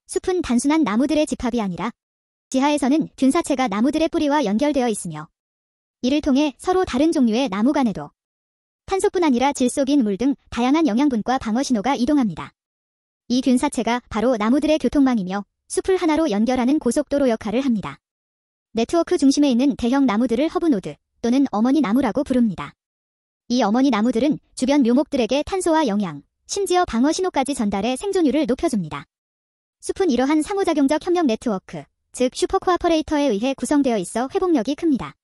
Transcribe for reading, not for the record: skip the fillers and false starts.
숲은 단순한 나무들의 집합이 아니라 지하에서는 균사체가 나무들의 뿌리와 연결되어 있으며 이를 통해 서로 다른 종류의 나무 간에도 탄소뿐 아니라 질 속인 물 등 다양한 영양분과 방어 신호가 이동합니다. 이 균사체가 바로 나무들의 교통망이며 숲을 하나로 연결하는 고속도로 역할을 합니다. 네트워크 중심에 있는 대형 나무들을 허브노드 또는 어머니 나무라고 부릅니다. 이 어머니 나무들은 주변 묘목들에게 탄소와 영양, 심지어 방어 신호까지 전달해 생존율을 높여줍니다. 숲은 이러한 상호작용적 협력 네트워크, 즉 슈퍼코아퍼레이터에 의해 구성되어 있어 회복력이 큽니다.